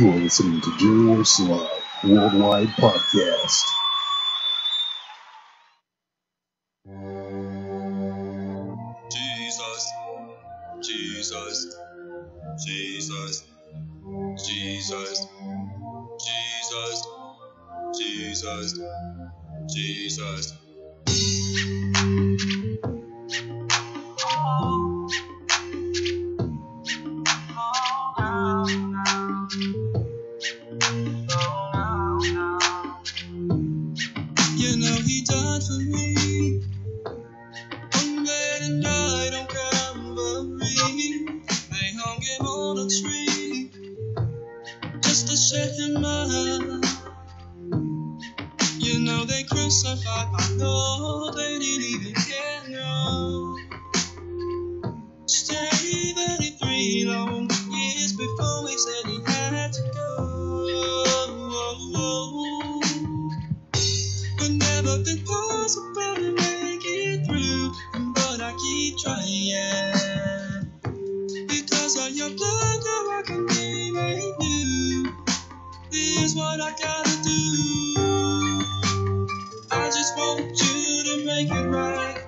You're listening to Royce Live Worldwide Podcast. Jesus, Jesus, Jesus, Jesus, Jesus, Jesus, Jesus. You know he died for me on that night on Calvary. They hung him on a tree just to set him up. You know they crucified my Lord, they didn't even care, no. Stayed 33 long years before he said he had to go. But never been possible to make it through, but I keep trying. Because of your blood, now I can be made new. Here's what I gotta do. I just want you to make it right,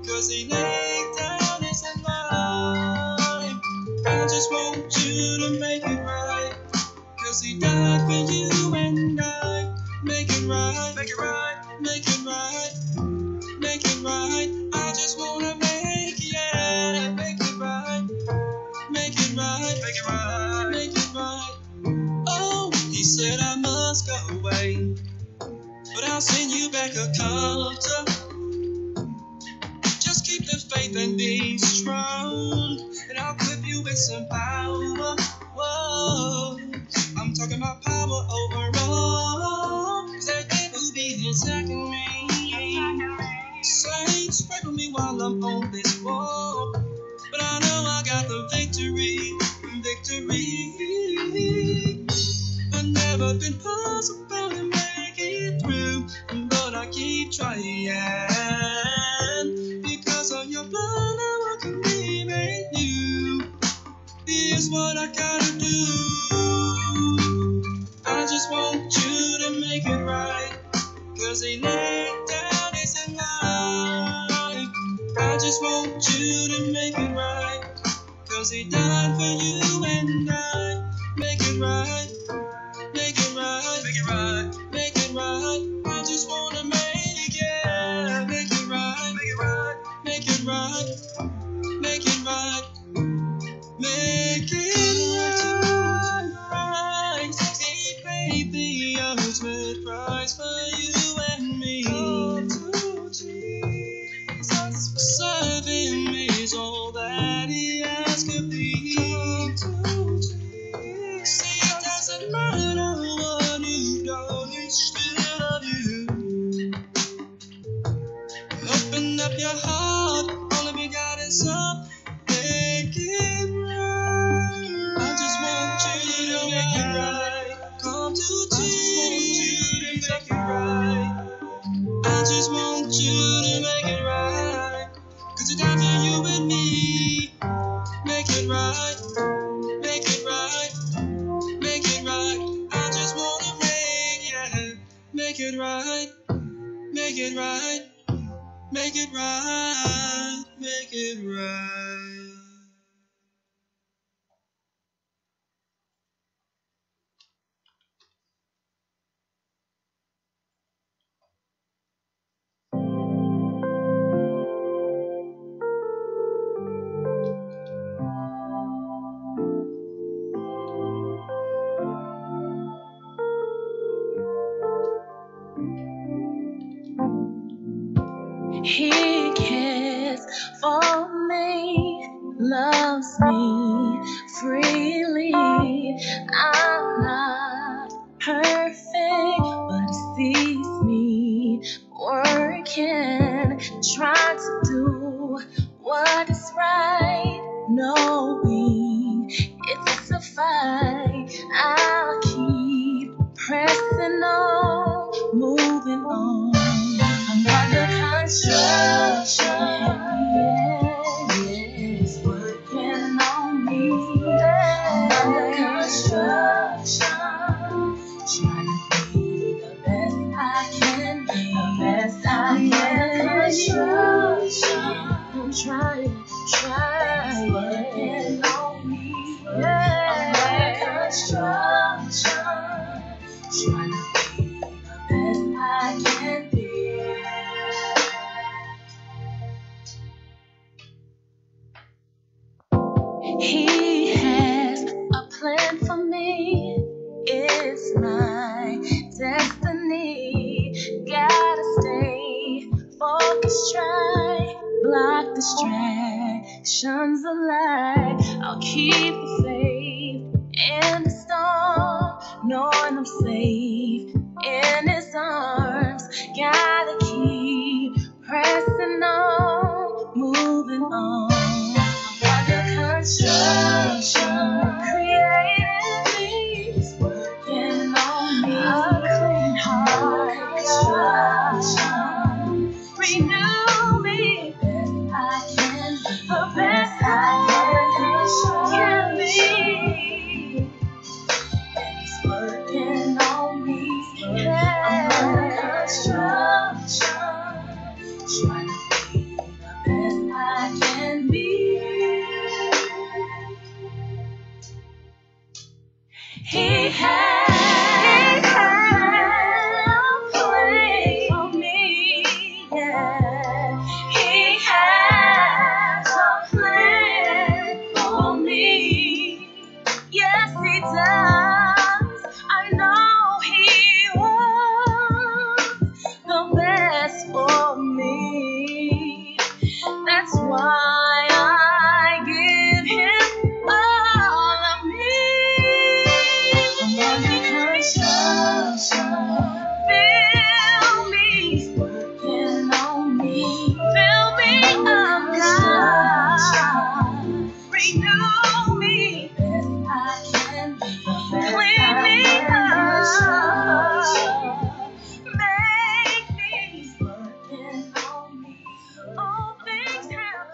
'cause he laid down his life. I just want you to make it right, 'cause he died for you and I. Make it right, make it right, make it right, make it right. I just wanna make it, yeah, make it right, make it right, make it right, make it right. Oh, he said I must go away, but I'll send you back a comforter. Just keep the faith and be strong, and I'll equip you with some power. Whoa, I'm talking about power over all, 'cause that devil be attacking me. Saints, pray for me while I'm on this walk, but I know I got the victory, victory. I've never been possible to make it through, but I keep trying. Because of your blood, now I can be made new. Here's what I gotta do. I just want you to make it right, 'cause he laid down his life. I just want you to make it right, 'cause he died for you and I. Make it right, make it right, make it right, make it right. I just wanna make it, yeah. Make it right, make it right, make it right, make it right, make it right. He paid the ultimate price for you and me. Come to Jesus. Serving me is all that he asks of thee. Come to Jesus. See, it doesn't matter what you've done, he still loves you. Open up your heart, only begotten Son, make it right. I just want you to make it right. Come to Jesus, make it right. I just want you to make it right, 'cause he died for you and me. Make it right, make it right, make it right. I just wanna make it, make it right, make it right, make it right, make it right. He cares for me, loves me freely. I'm not perfect, but he sees me working, trying to do what is right, knowing it's a fight. I'll keep pressing on, moving on. I'm under construction, yeah, it's working on me. I'm under construction. keep the faith in the storm, knowing I'm safe in his arms. Gotta keep pressing on, moving on. Under construction, creating things, working on me. A clean heart, construction, renew me. Best I can be, the best I can be. He's working on me. I'm under construction, trying to be the best I can be. He has a plan for me, yeah. He has a plan for me. Yes, he does. I know he wants the best for me. That's why I give him all of me. I'm under construction. Feel me, working on me. Fill me up, God. Renew me, best I can be. Clean me up, make me. Working on me. All things have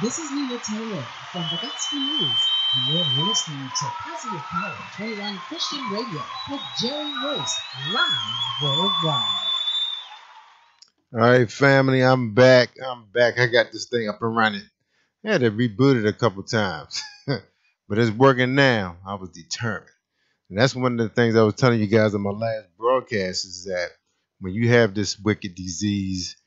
This is Nina Taylor from the Gospel News. You're listening to Positive Power 21 Christian Radio with Jerry Royce, live worldwide. All right, family, I'm back. I got this thing up and running. I had to reboot it a couple times, but it's working now. I was determined. And that's one of the things I was telling you guys on my last broadcast is that when you have this wicked disease,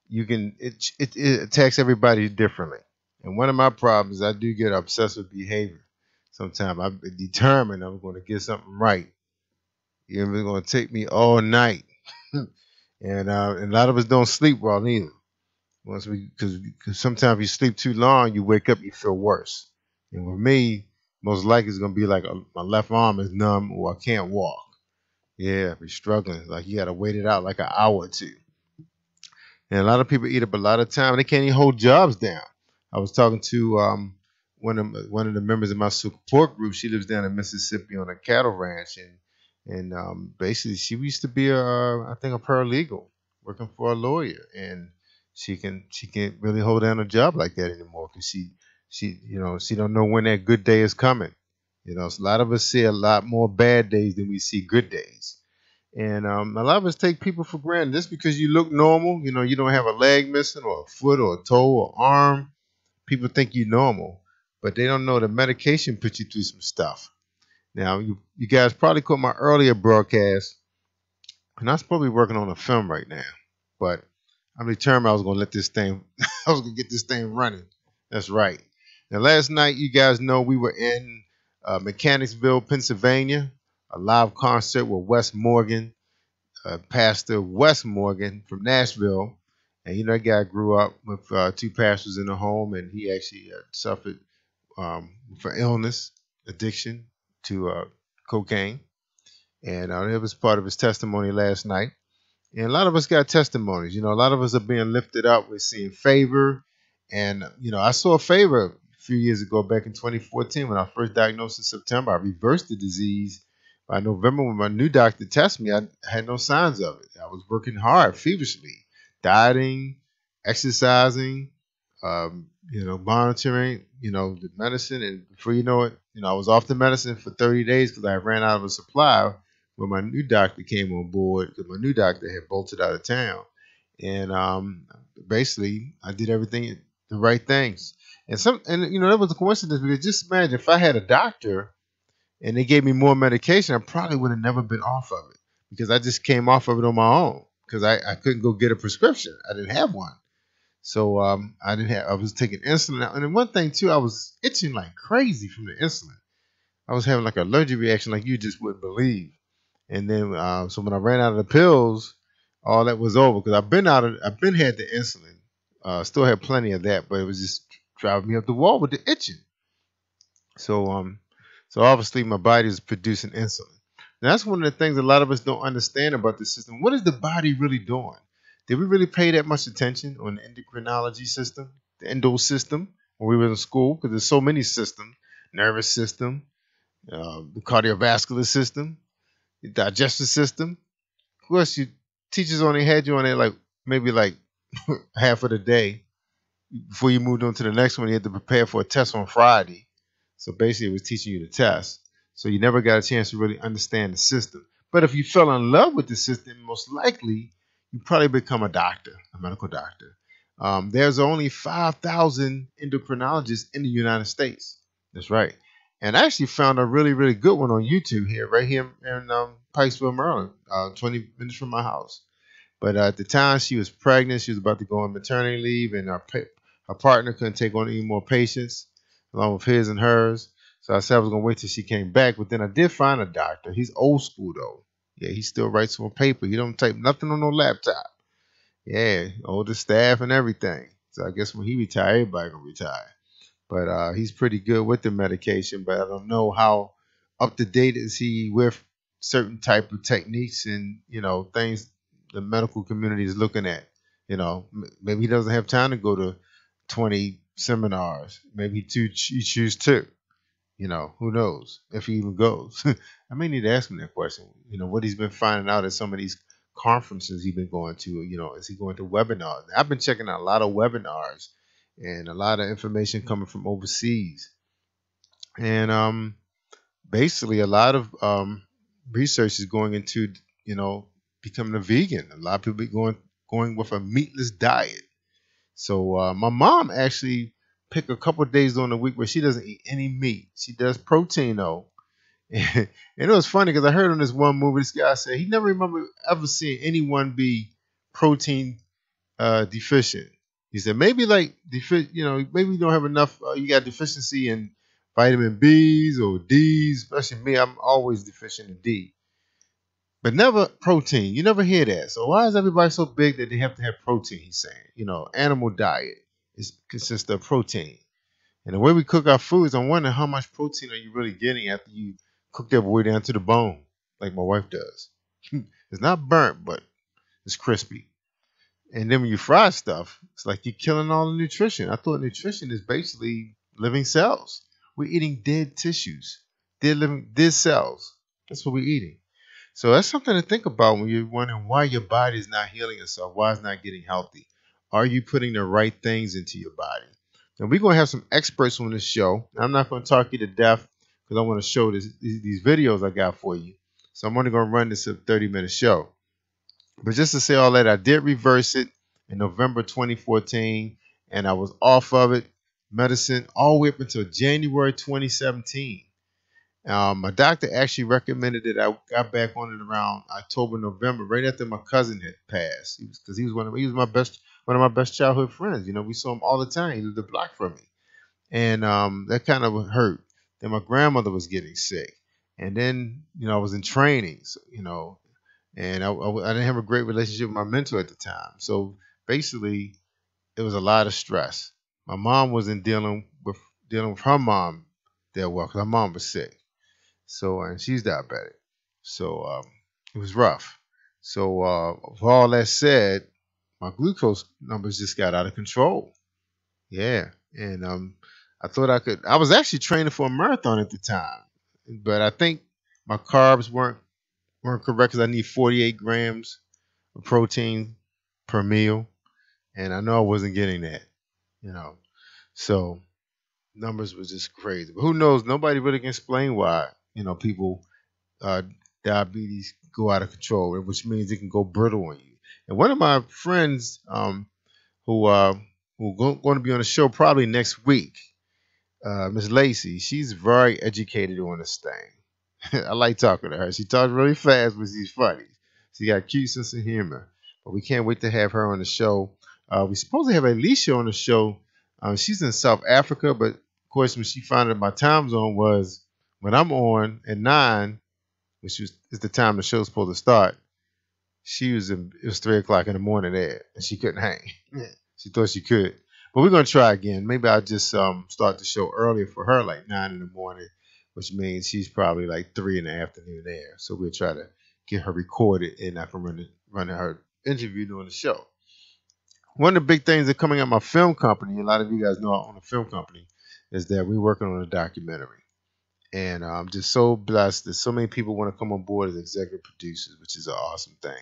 it attacks everybody differently. And one of my problems, I do get obsessive behavior. Sometimes I'm determined I'm going to get something right. It's going to take me all night. And a lot of us don't sleep well either. Because sometimes you sleep too long, you wake up, you feel worse. And with me, most likely it's gonna be like my left arm is numb or I can't walk. Yeah, if you're struggling, like you gotta wait it out like an hour or two. And a lot of people eat up a lot of time. They can't even hold jobs down. I was talking to one of the members of my support group. She lives down in Mississippi on a cattle ranch, and basically she used to be I think a paralegal working for a lawyer, and she can't really hold down a job like that anymore because she don't know when that good day is coming. So a lot of us see a lot more bad days than we see good days. And a lot of us take people for granted. Just because you look normal, you don't have a leg missing or a foot or a toe or arm, people think you're normal. But they don't know the medication puts you through some stuff. Now, you guys probably caught my earlier broadcast, and I'm probably working on a film right now. But I'm determined I was going to get this thing running. That's right. Now, last night, you guys know we were in Mechanicsville, Pennsylvania, a live concert with Wes Morgan, Pastor Wes Morgan from Nashville. And that guy grew up with two pastors in the home, and he actually suffered for illness, addiction to cocaine. And it was part of his testimony last night. And a lot of us got testimonies. A lot of us are being lifted up. We're seeing favor. And, I saw favor a few years ago, back in 2014, when I first diagnosed in September. I reversed the disease. By November, when my new doctor tested me, I had no signs of it. I was working hard, feverishly, dieting, exercising, monitoring, the medicine. And before you know it, I was off the medicine for 30 days because I ran out of a supply when my new doctor came on board, because my new doctor had bolted out of town. And basically, I did everything, the right things. And that was a coincidence, because just imagine if I had a doctor and they gave me more medication, I probably would have never been off of it, because I just came off of it on my own, because I couldn't go get a prescription. I didn't have one. So I was taking insulin. And then one thing too, I was itching like crazy from the insulin. I was having like an allergic reaction like you just wouldn't believe. And then so when I ran out of the pills, all that was over, because I've been had the insulin. Still had plenty of that, but it was just driving me up the wall with the itching. So obviously my body is producing insulin. Now, that's one of the things a lot of us don't understand about the system. What is the body really doing? Did we really pay that much attention on the endocrinology system, the endo system, when we were in school? Because there's so many systems: nervous system, the cardiovascular system, the digestive system. Of course, you teachers only had you on it like maybe like half of the day before you moved on to the next one. You had to prepare for a test on Friday. So basically, it was teaching you the test. So you never got a chance to really understand the system. But if you fell in love with the system, most likely you probably become a doctor, a medical doctor. There's only 5,000 endocrinologists in the United States. That's right. And I actually found a really, really good one on YouTube here, right here in Pikesville, Maryland, 20 minutes from my house. But at the time, she was pregnant. She was about to go on maternity leave, and her partner couldn't take on any more patients, along with his and hers. So I said I was going to wait till she came back. But then I did find a doctor. He's old school, though. Yeah, he still writes on paper. He don't type nothing on no laptop. Yeah, older staff and everything. So I guess when he retire, everybody going to retire. But he's pretty good with the medication. But I don't know how up to date is he with certain type of techniques and, things the medical community is looking at. Maybe he doesn't have time to go to 20 seminars. Maybe he choose two. Who knows if he even goes. I may need to ask him that question. What he's been finding out at some of these conferences he's been going to. Is he going to webinars? I've been checking out a lot of webinars and a lot of information coming from overseas. And basically a lot of research is going into, becoming a vegan. A lot of people going with a meatless diet. So my mom actually picked a couple of days during the week where she doesn't eat any meat. She does protein though. And it was funny because I heard on this one movie, this guy said he never remember ever seeing anyone be protein deficient. He said maybe maybe you don't have enough. You got deficiency in vitamin B's or D's. Especially me, I'm always deficient in D. But never protein. You never hear that. So why is everybody so big that they have to have protein? He's saying, animal diet consists of protein. And the way we cook our foods, I'm wondering how much protein are you really getting after you cook that boy down to the bone, like my wife does. It's not burnt, but it's crispy. And then when you fry stuff, it's like you're killing all the nutrition. I thought nutrition is basically living cells. We're eating dead tissues, dead cells. That's what we're eating. So that's something to think about when you're wondering why your body is not healing itself, why it's not getting healthy. Are you putting the right things into your body? And we're going to have some experts on this show. I'm not going to talk you to death because I want to show these videos I got for you. So I'm only going to run this a 30-minute show. But just to say all that, I did reverse it in November 2014, and I was off of it, medicine, all the way up until January 2017. My doctor actually recommended that I got back on it around October, November, right after my cousin had passed. He was one of my best childhood friends. We saw him all the time. He lived a block from me, and that kind of hurt. Then my grandmother was getting sick, and then I was in training, so, and I didn't have a great relationship with my mentor at the time. So basically, it was a lot of stress. My mom wasn't dealing with her mom that well because her mom was sick. So, and she's diabetic. So, it was rough. So, with all that said, my glucose numbers just got out of control. Yeah. And I thought I was actually training for a marathon at the time. But I think my carbs weren't correct because I need 48 grams of protein per meal. And I know I wasn't getting that, So, numbers was just crazy. But who knows? Nobody really can explain why. People diabetes go out of control, which means it can go brittle on you. And one of my friends who going to be on the show probably next week, Miss Lacey, she's very educated on this thing. I like talking to her. She talks really fast, but she's funny. She got a cute sense of humor. But we can't wait to have her on the show. We're supposed to have Alicia on the show. She's in South Africa, but of course, when she found out my time zone was when I'm on at 9, which is the time the show's supposed to start, it was 3 o'clock in the morning there, and she couldn't hang. She thought she could. But we're gonna try again. Maybe I'll just start the show earlier for her, like 9 in the morning, which means she's probably like 3 in the afternoon there. So we'll try to get her recorded, and I can run her interview during the show. One of the big things that coming out my film company, a lot of you guys know I own a film company, is that we're working on a documentary. And I'm just so blessed that so many people want to come on board as executive producers, which is an awesome thing.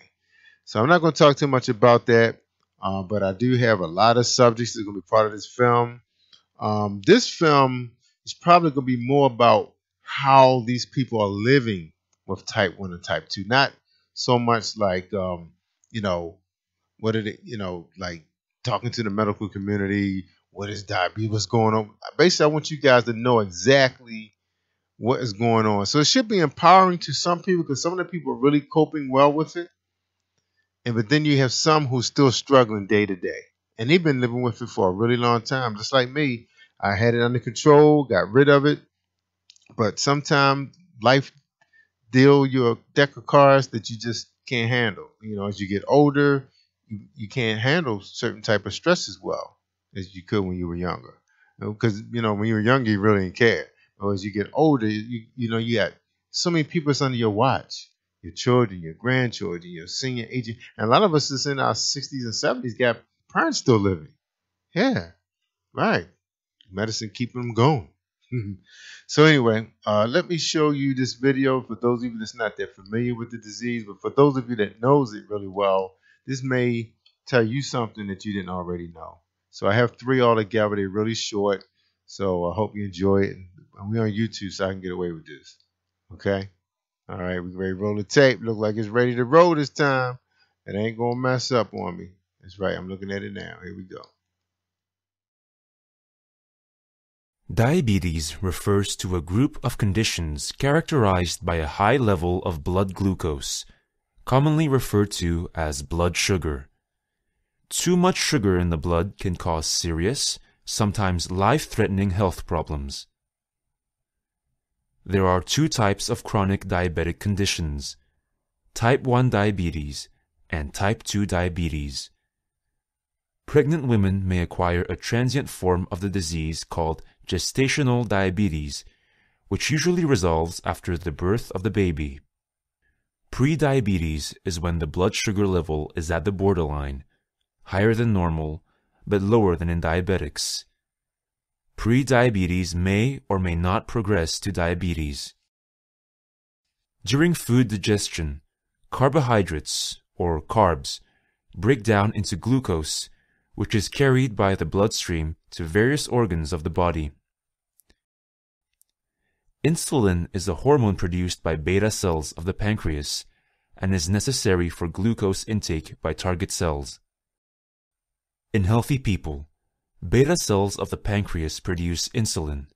So I'm not going to talk too much about that, but I do have a lot of subjects that are going to be part of this film. This film is probably going to be more about how these people are living with type 1 and type 2, not so much like, what are they, like talking to the medical community, what is diabetes, what's going on. Basically, I want you guys to know exactly what is going on. So it should be empowering to some people because some of the people are really coping well with it. But then you have some who's still struggling day to day. And they've been living with it for a really long time. Just like me, I had it under control, got rid of it. But sometimes life deal you a deck of cards that you just can't handle. As you get older, you can't handle certain type of stress as well as you could when you were younger. Because, when you were younger, you really didn't care. But as you get older, you got so many people that's under your watch. Your children, your grandchildren, your senior agent. And a lot of us that's in our 60s and 70s got parents still living. Yeah, right. Medicine keeping them going. So anyway, let me show you this video for those of you that's not that familiar with the disease. But for those of you that knows it really well, this may tell you something that you didn't already know. So I have 3 all together. They're really short. So I hope you enjoy it. And we're on YouTube, so I can get away with this. Okay? All right, we ready to roll the tape. Look like it's ready to roll this time. It ain't going to mess up on me. That's right. I'm looking at it now. Here we go. Diabetes refers to a group of conditions characterized by a high level of blood glucose, commonly referred to as blood sugar. Too much sugar in the blood can cause serious, sometimes life-threatening health problems. There are 2 types of chronic diabetic conditions: type 1 diabetes and type 2 diabetes. Pregnant women may acquire a transient form of the disease called gestational diabetes, which usually resolves after the birth of the baby. Prediabetes is when the blood sugar level is at the borderline, higher than normal, but lower than in diabetics. Prediabetes may or may not progress to diabetes. During food digestion, carbohydrates, or carbs, break down into glucose, which is carried by the bloodstream to various organs of the body. Insulin is a hormone produced by beta cells of the pancreas and is necessary for glucose intake by target cells. In healthy people, beta cells of the pancreas produce insulin.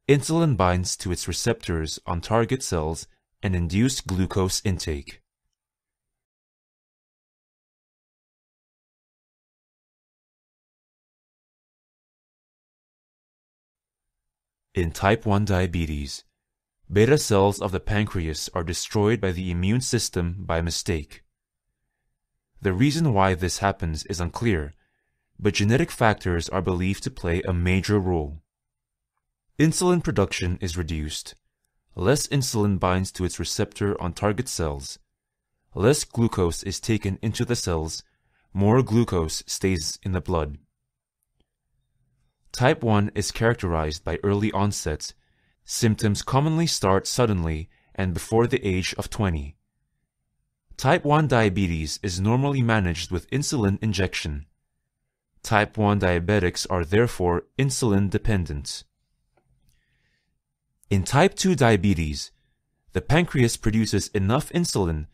Insulin binds to its receptors on target cells and induce glucose intake. In type 1 diabetes, beta cells of the pancreas are destroyed by the immune system by mistake. The reason why this happens is unclear, but genetic factors are believed to play a major role. Insulin production is reduced. Less insulin binds to its receptor on target cells. Less glucose is taken into the cells. More glucose stays in the blood. Type 1 is characterized by early onset. Symptoms commonly start suddenly and before the age of 20. Type 1 diabetes is normally managed with insulin injection. Type 1 diabetics are therefore insulin dependent. In type 2 diabetes, the pancreas produces enough insulin,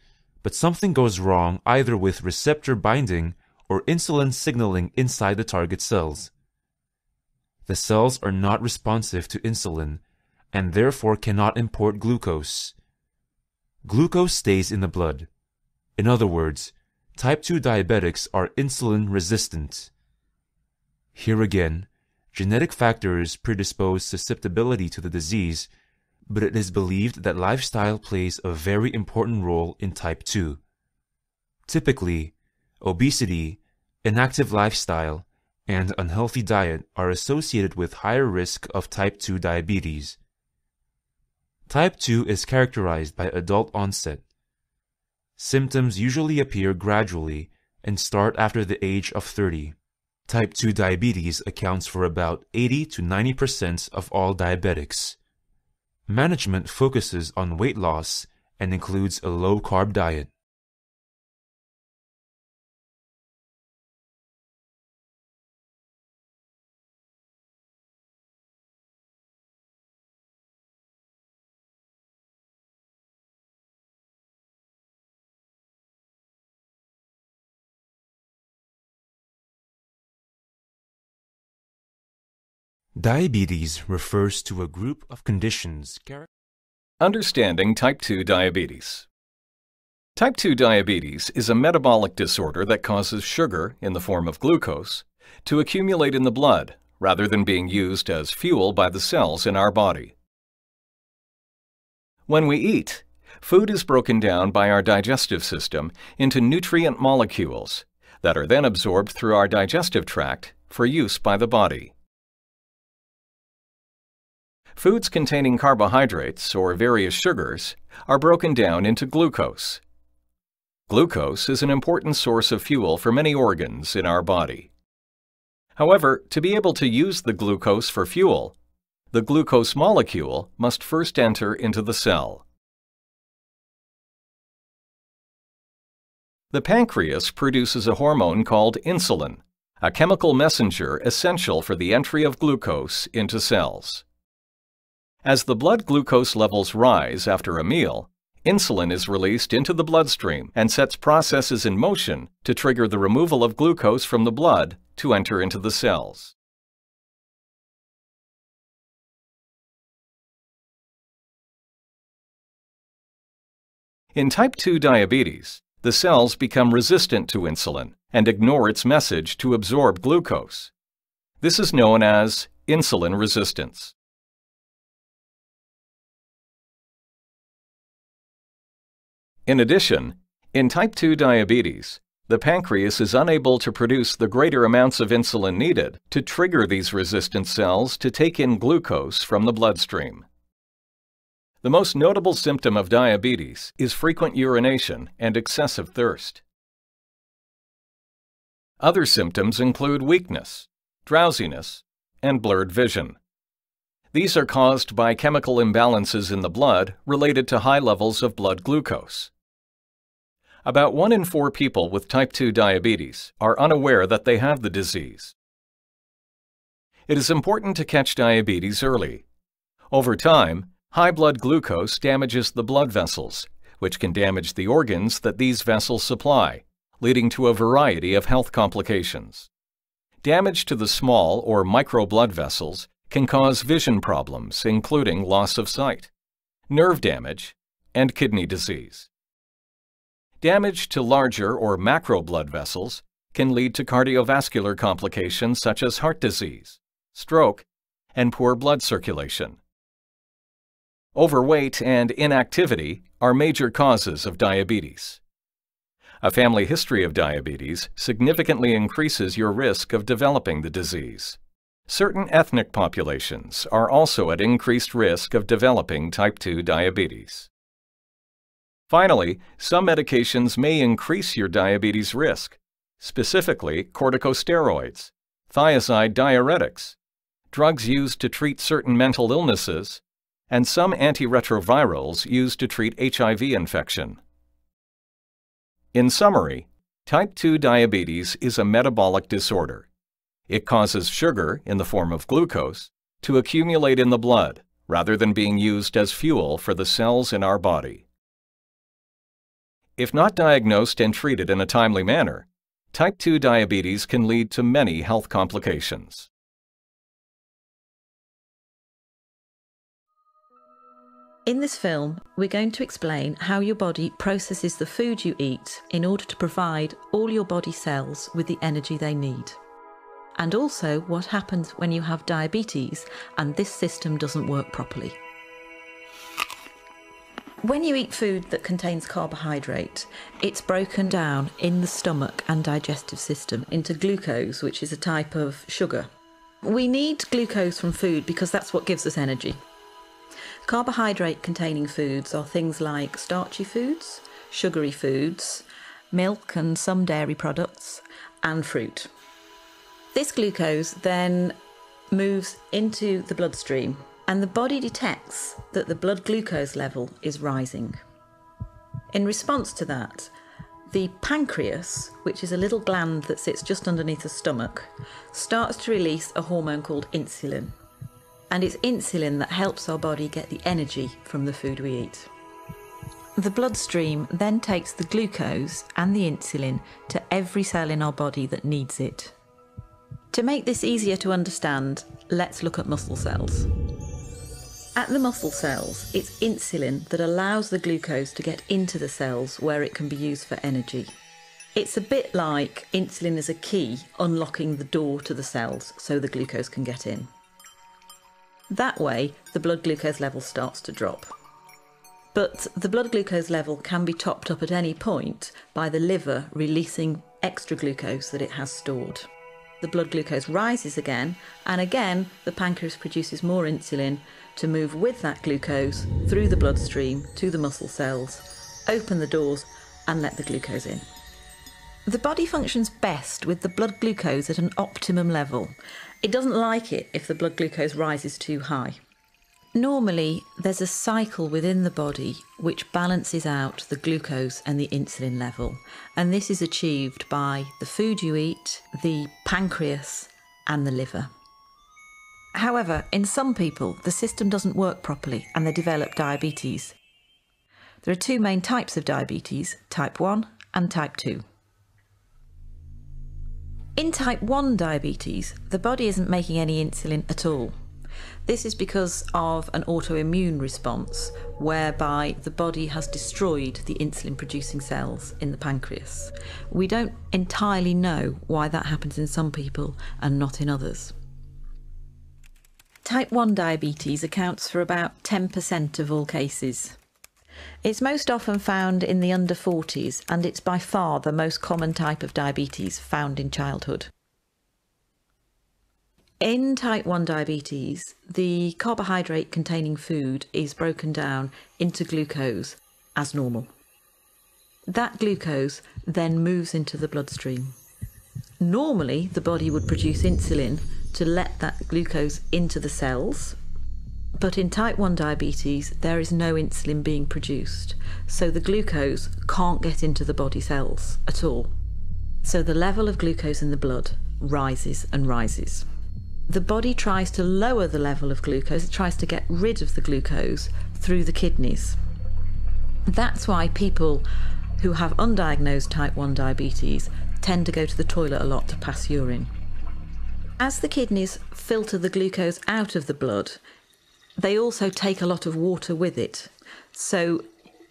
but something goes wrong either with receptor binding or insulin signaling inside the target cells. The cells are not responsive to insulin and therefore cannot import glucose. Glucose stays in the blood. In other words, type 2 diabetics are insulin resistant. Here again, genetic factors predispose susceptibility to the disease, but it is believed that lifestyle plays a very important role in type 2. Typically, obesity, inactive lifestyle, and unhealthy diet are associated with higher risk of type 2 diabetes. Type 2 is characterized by adult onset. Symptoms usually appear gradually and start after the age of 30. Type 2 diabetes accounts for about 80 to 90% of all diabetics. Management focuses on weight loss and includes a low-carb diet. Diabetes refers to a group of conditions Understanding type 2 diabetes. Type 2 diabetes is a metabolic disorder that causes sugar, in the form of glucose, to accumulate in the blood rather than being used as fuel by the cells in our body. When we eat, food is broken down by our digestive system into nutrient molecules that are then absorbed through our digestive tract for use by the body. Foods containing carbohydrates or various sugars are broken down into glucose. Glucose is an important source of fuel for many organs in our body. However, to be able to use the glucose for fuel, the glucose molecule must first enter into the cell. The pancreas produces a hormone called insulin, a chemical messenger essential for the entry of glucose into cells. As the blood glucose levels rise after a meal, insulin is released into the bloodstream and sets processes in motion to trigger the removal of glucose from the blood to enter into the cells. In type 2 diabetes, the cells become resistant to insulin and ignore its message to absorb glucose. This is known as insulin resistance. In addition, in type 2 diabetes, the pancreas is unable to produce the greater amounts of insulin needed to trigger these resistant cells to take in glucose from the bloodstream. The most notable symptom of diabetes is frequent urination and excessive thirst. Other symptoms include weakness, drowsiness, and blurred vision. These are caused by chemical imbalances in the blood related to high levels of blood glucose. About 1 in 4 people with type 2 diabetes are unaware that they have the disease. It is important to catch diabetes early. Over time, high blood glucose damages the blood vessels, which can damage the organs that these vessels supply, leading to a variety of health complications. Damage to the small or micro blood vessels can cause vision problems, including loss of sight, nerve damage, and kidney disease. Damage to larger or macro blood vessels can lead to cardiovascular complications such as heart disease, stroke, and poor blood circulation. Overweight and inactivity are major causes of diabetes. A family history of diabetes significantly increases your risk of developing the disease. Certain ethnic populations are also at increased risk of developing type 2 diabetes. Finally, some medications may increase your diabetes risk, specifically corticosteroids, thiazide diuretics, drugs used to treat certain mental illnesses, and some antiretrovirals used to treat HIV infection. In summary, type 2 diabetes is a metabolic disorder. It causes sugar, in the form of glucose, to accumulate in the blood rather than being used as fuel for the cells in our body. If not diagnosed and treated in a timely manner, type 2 diabetes can lead to many health complications. In this film, we're going to explain how your body processes the food you eat in order to provide all your body cells with the energy they need. And also what happens when you have diabetes and this system doesn't work properly. When you eat food that contains carbohydrate, it's broken down in the stomach and digestive system into glucose, which is a type of sugar. We need glucose from food because that's what gives us energy. Carbohydrate-containing foods are things like starchy foods, sugary foods, milk and some dairy products, and fruit. This glucose then moves into the bloodstream, and the body detects that the blood glucose level is rising. In response to that, the pancreas, which is a little gland that sits just underneath the stomach, starts to release a hormone called insulin. And it's insulin that helps our body get the energy from the food we eat. The bloodstream then takes the glucose and the insulin to every cell in our body that needs it. To make this easier to understand, let's look at muscle cells. At the muscle cells, it's insulin that allows the glucose to get into the cells where it can be used for energy. It's a bit like insulin is a key unlocking the door to the cells so the glucose can get in. That way, the blood glucose level starts to drop. But the blood glucose level can be topped up at any point by the liver releasing extra glucose that it has stored. The blood glucose rises again, and again the pancreas produces more insulin to move with that glucose through the bloodstream to the muscle cells, open the doors and let the glucose in. The body functions best with the blood glucose at an optimum level. It doesn't like it if the blood glucose rises too high. Normally, there's a cycle within the body which balances out the glucose and the insulin level, and this is achieved by the food you eat, the pancreas and the liver. However, in some people, the system doesn't work properly and they develop diabetes. There are two main types of diabetes, type 1 and type 2. In type 1 diabetes, the body isn't making any insulin at all. This is because of an autoimmune response whereby the body has destroyed the insulin-producing cells in the pancreas. We don't entirely know why that happens in some people and not in others. Type 1 diabetes accounts for about 10% of all cases. It's most often found in the under 40s, and it's by far the most common type of diabetes found in childhood. In type 1 diabetes, the carbohydrate containing food is broken down into glucose as normal. That glucose then moves into the bloodstream. Normally, the body would produce insulin to let that glucose into the cells, but in type 1 diabetes, there is no insulin being produced, so the glucose can't get into the body cells at all. So the level of glucose in the blood rises and rises. The body tries to lower the level of glucose, it tries to get rid of the glucose through the kidneys. That's why people who have undiagnosed type 1 diabetes tend to go to the toilet a lot to pass urine. As the kidneys filter the glucose out of the blood, they also take a lot of water with it, so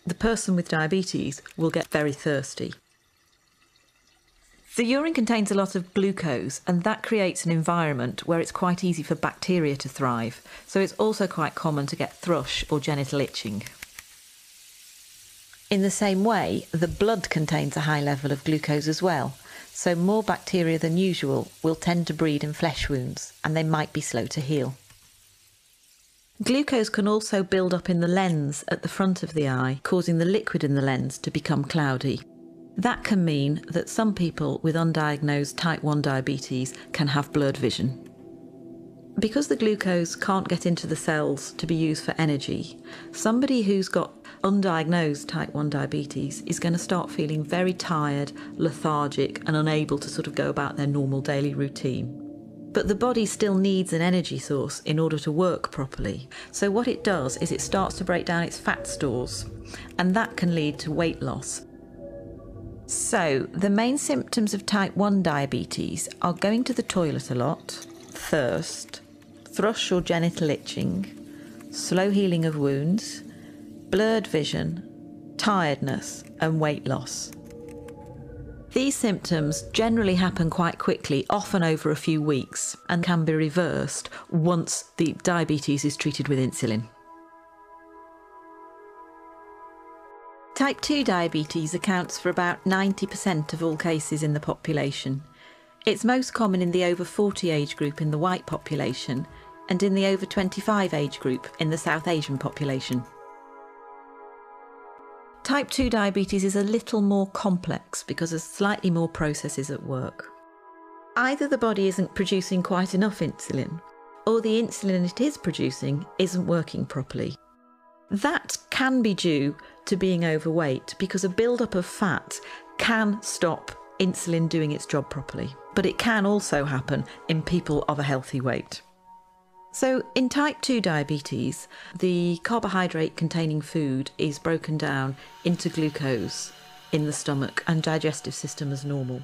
the person with diabetes will get very thirsty. The urine contains a lot of glucose, and that creates an environment where it's quite easy for bacteria to thrive, so it's also quite common to get thrush or genital itching. In the same way, the blood contains a high level of glucose as well, so more bacteria than usual will tend to breed in flesh wounds, and they might be slow to heal. Glucose can also build up in the lens at the front of the eye, causing the liquid in the lens to become cloudy. That can mean that some people with undiagnosed type 1 diabetes can have blurred vision. Because the glucose can't get into the cells to be used for energy, somebody who's got undiagnosed type 1 diabetes is going to start feeling very tired, lethargic and unable to sort of go about their normal daily routine. But the body still needs an energy source in order to work properly. So what it does is it starts to break down its fat stores, and that can lead to weight loss. So the main symptoms of type 1 diabetes are going to the toilet a lot, thirst, thrush or genital itching, slow healing of wounds, blurred vision, tiredness and weight loss. These symptoms generally happen quite quickly, often over a few weeks, and can be reversed once the diabetes is treated with insulin. Type 2 diabetes accounts for about 90% of all cases in the population. It's most common in the over 40 age group in the white population and in the over 25 age group in the South Asian population. Type 2 diabetes is a little more complex because there's slightly more processes at work. Either the body isn't producing quite enough insulin, or the insulin it is producing isn't working properly. That can be due to being overweight because a build-up of fat can stop insulin doing its job properly, but it can also happen in people of a healthy weight. So in type 2 diabetes, the carbohydrate containing food is broken down into glucose in the stomach and digestive system as normal.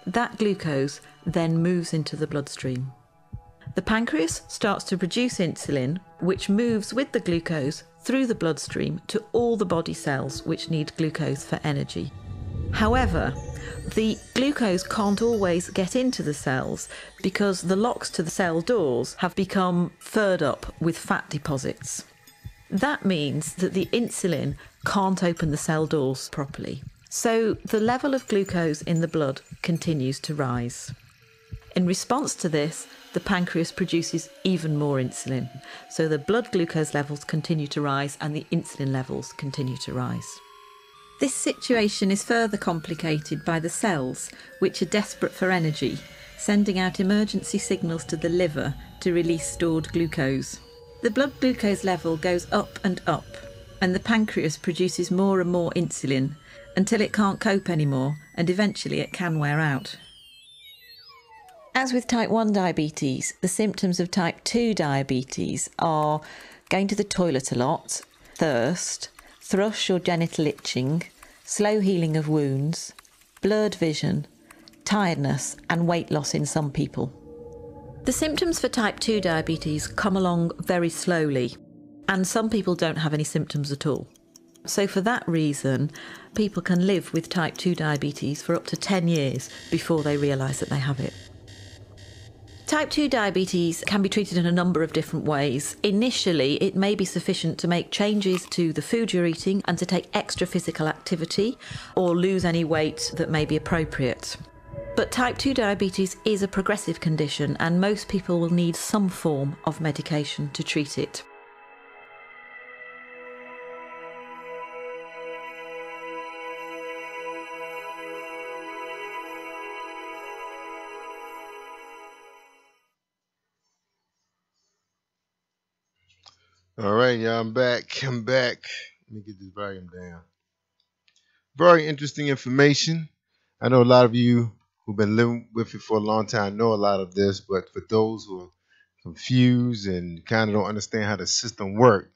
That glucose then moves into the bloodstream. The pancreas starts to produce insulin, which moves with the glucose through the bloodstream to all the body cells which need glucose for energy. However, the glucose can't always get into the cells because the locks to the cell doors have become furred up with fat deposits. That means that the insulin can't open the cell doors properly. So the level of glucose in the blood continues to rise. In response to this, the pancreas produces even more insulin. So the blood glucose levels continue to rise and the insulin levels continue to rise. This situation is further complicated by the cells, which are desperate for energy, sending out emergency signals to the liver to release stored glucose. The blood glucose level goes up and up, and the pancreas produces more and more insulin until it can't cope anymore, and eventually it can wear out. As with type 1 diabetes, the symptoms of type 2 diabetes are going to the toilet a lot, thirst, thrush or genital itching, slow healing of wounds, blurred vision, tiredness and weight loss in some people. The symptoms for type 2 diabetes come along very slowly, and some people don't have any symptoms at all. So for that reason, people can live with type 2 diabetes for up to 10 years before they realise that they have it. Type 2 diabetes can be treated in a number of different ways. Initially, it may be sufficient to make changes to the food you're eating and to take extra physical activity or lose any weight that may be appropriate. But type 2 diabetes is a progressive condition and most people will need some form of medication to treat it. All right, y'all, I'm back. Let me get this volume down. Very interesting information. I know a lot of you who've been living with it for a long time know a lot of this, but for those who are confused and kind of don't understand how the system works,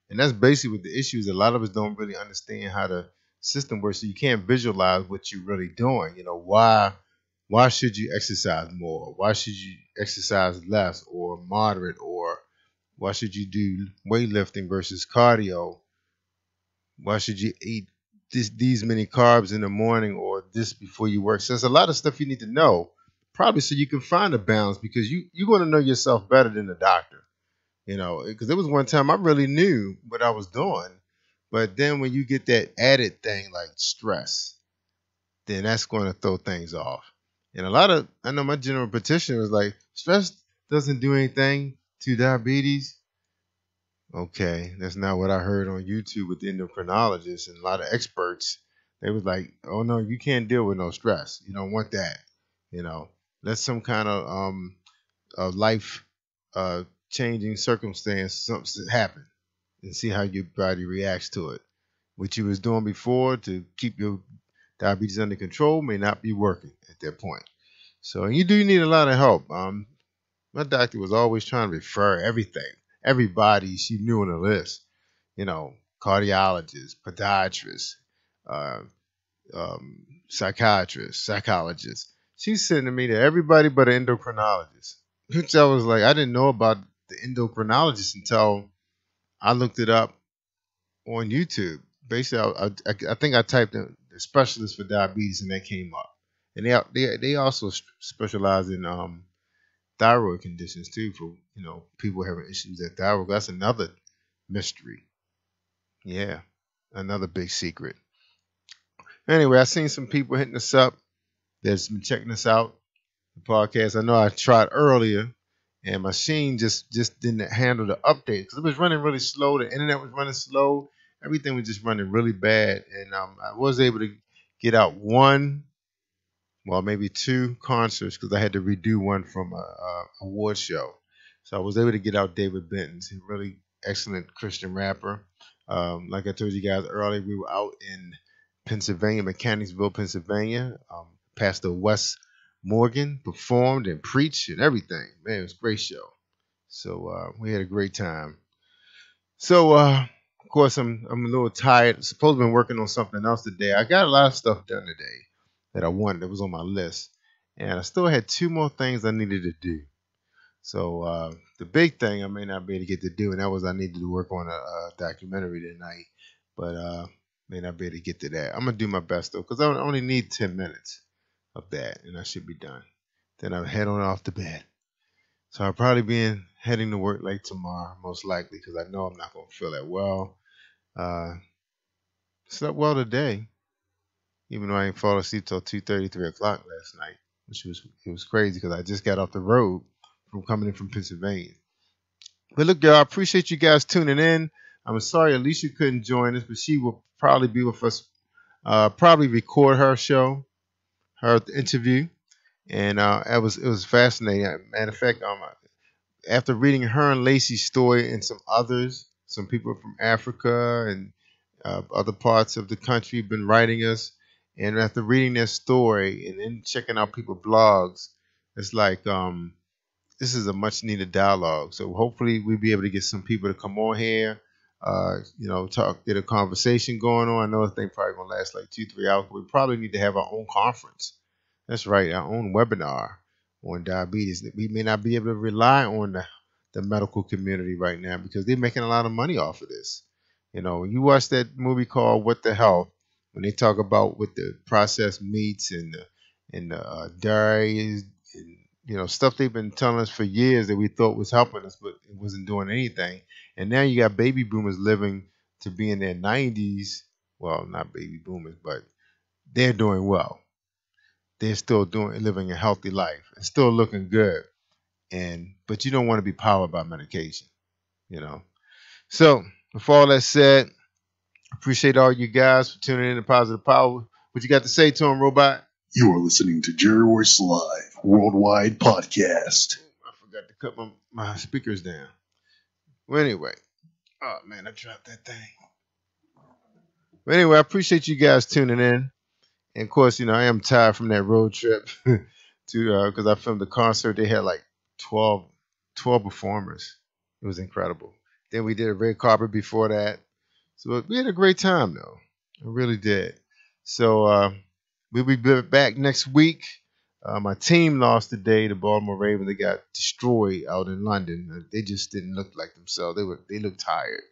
and that's basically what the issue is. A lot of us don't really understand how the system works, so you can't visualize what you're really doing. You know, why should you exercise more? Why should you exercise less or moderate? Or why should you do weightlifting versus cardio? Why should you eat these many carbs in the morning or this before you work? So there's a lot of stuff you need to know, probably so you can find a balance, because you're going to know yourself better than the doctor. You know, because there was one time I really knew what I was doing, but then when you get that added thing like stress, then that's going to throw things off. And I know my general practitioner was like, stress doesn't do anything to diabetes. Okay, that's not what I heard on YouTube with the endocrinologists and a lot of experts. They was like, oh no, you can't deal with no stress. You don't want that. You know, let some kind of life changing circumstance something happen and see how your body reacts to it. What you was doing before to keep your diabetes under control may not be working at that point. So you do need a lot of help. My doctor was always trying to refer everybody she knew on the list. You know, cardiologists, podiatrists, uh, psychiatrists, psychologists. She's sending me to everybody but an endocrinologist. Which I was like, I didn't know about the endocrinologist until I looked it up on YouTube. Basically, I think I typed in the specialist for diabetes and that came up. And they also specialize in thyroid conditions too, for people having issues at thyroid. That's another mystery. Yeah, another big secret. Anyway, I seen some people hitting us up that's been checking us out, the podcast. I know I tried earlier, and my machine just didn't handle the update because it was running really slow. The internet was running slow. Everything was just running really bad, and I was able to get out one, well, maybe two concerts because I had to redo one from a award show. So I was able to get out David Benton's, a really excellent Christian rapper. Like I told you guys earlier, we were out in Pennsylvania, Mechanicsville, Pennsylvania. Pastor Wes Morgan performed and preached and everything. Man, it was a great show. So we had a great time. So of course I'm a little tired. Supposed to been working on something else today. I got a lot of stuff done today that I wanted that was on my list, and I still had two more things I needed to do. So the big thing I may not be able to get to do, and that was I needed to work on a documentary tonight, but may not be able to get to that. I'm gonna do my best though, because I only need 10 minutes of that, and I should be done. Then I'll head on off to bed. So I'll probably be heading to work late tomorrow, most likely, because I know I'm not gonna feel that well. Slept well today, even though I ain't fall asleep till 2:30, 3 o'clock last night, which was crazy because I just got off the road from coming in from Pennsylvania. But look, y'all, I appreciate you guys tuning in. I'm sorry Alicia couldn't join us, but she will probably be with us, probably record her show, her interview, and it was fascinating. Matter of fact, after reading her and Lacey's story and some others, some people from Africa and other parts of the country have been writing us, and after reading their story and then checking out people's blogs, it's like this is a much needed dialogue. So hopefully we'll be able to get some people to come on here, talk, get a conversation going on. I know this thing probably gonna last like 2-3 hours, but we probably need to have our own conference. That's right, our own webinar on diabetes. We may not be able to rely on the medical community right now because they're making a lot of money off of this. When you watch that movie called What the Health, when they talk about with the processed meats and the dairy and stuff they've been telling us for years that we thought was helping us, but it wasn't doing anything. And now you got baby boomers living to be in their 90s. Well, not baby boomers, but they're doing well. They're still living a healthy life and still looking good. But you don't want to be powered by medication, So, with all that said, appreciate all you guys for tuning in to Positive Power. What you got to say to him, Robot? You are listening to Jerry Royce Live Worldwide Podcast. I forgot to cut my speakers down. Well, anyway. Oh, man, I dropped that thing. But anyway, I appreciate you guys tuning in. And, of course, I am tired from that road trip because I filmed the concert. They had like 12 performers. It was incredible. Then we did a red carpet before that. So we had a great time, though. I really did. So we'll be back next week. My team lost today. The Baltimore Ravens, they got destroyed out in London. They just didn't look like themselves. They looked tired.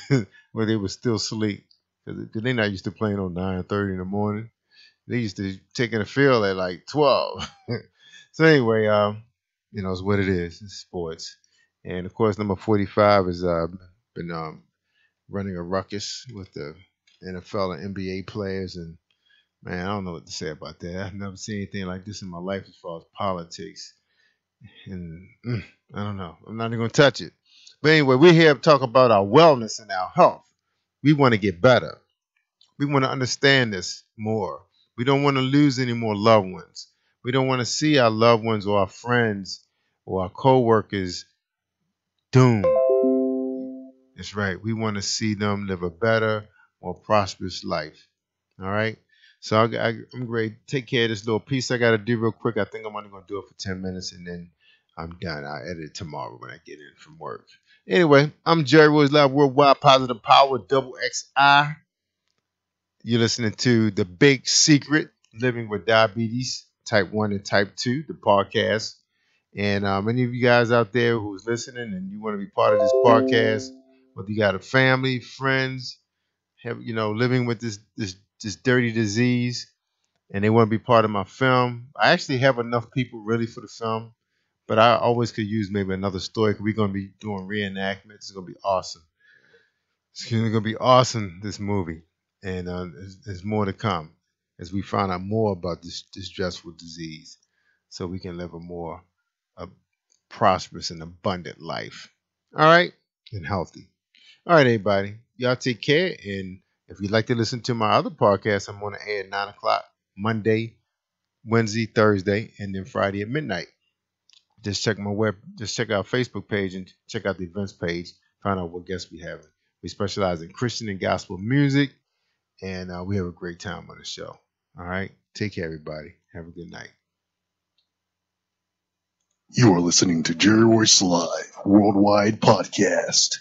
But they were still asleep because they're not used to playing on 9:30 in the morning. They used to taking the field at like 12. So anyway, it's what it is. It's sports. And of course, number 45 has been running a ruckus with the NFL and NBA players. And man, I don't know what to say about that. I've never seen anything like this in my life as far as politics. And I don't know. I'm not even going to touch it. But anyway, we're here to talk about our wellness and our health. We want to get better. We want to understand this more. We don't want to lose any more loved ones. We don't want to see our loved ones or our friends or our co-workers doomed. That's right. We want to see them live a better, more prosperous life. All right? So I'm great. Take care of this little piece I got to do real quick. I think I'm only going to do it for 10 minutes, and then I'm done. I'll edit it tomorrow when I get in from work. Anyway, I'm Jerry Royce Live Worldwide Positive Power, XXi. You're listening to The Big Secret, Living with Diabetes, Type 1 and Type 2, the podcast. And any of you guys out there who's listening and you want to be part of this podcast, whether you got a family, friends, living with this dirty disease, and they want to be part of my film. I actually have enough people really for the film, but I always could use maybe another story because we're going to be doing reenactments. It's going to be awesome. It's going to be awesome, this movie. And there's more to come. as we find out more about this dreadful disease, so we can live a more prosperous and abundant life. All right, and healthy. All right, everybody. Y'all take care. And if you'd like to listen to my other podcast, I'm on the air at 9 o'clock Monday, Wednesday, Thursday, and then Friday at midnight. Just check our Facebook page and check out the events page. Find out what guests we have. We specialize in Christian and gospel music, and we have a great time on the show. All right. Take care, everybody. Have a good night. You are listening to Jerry Royce Live Worldwide Podcast.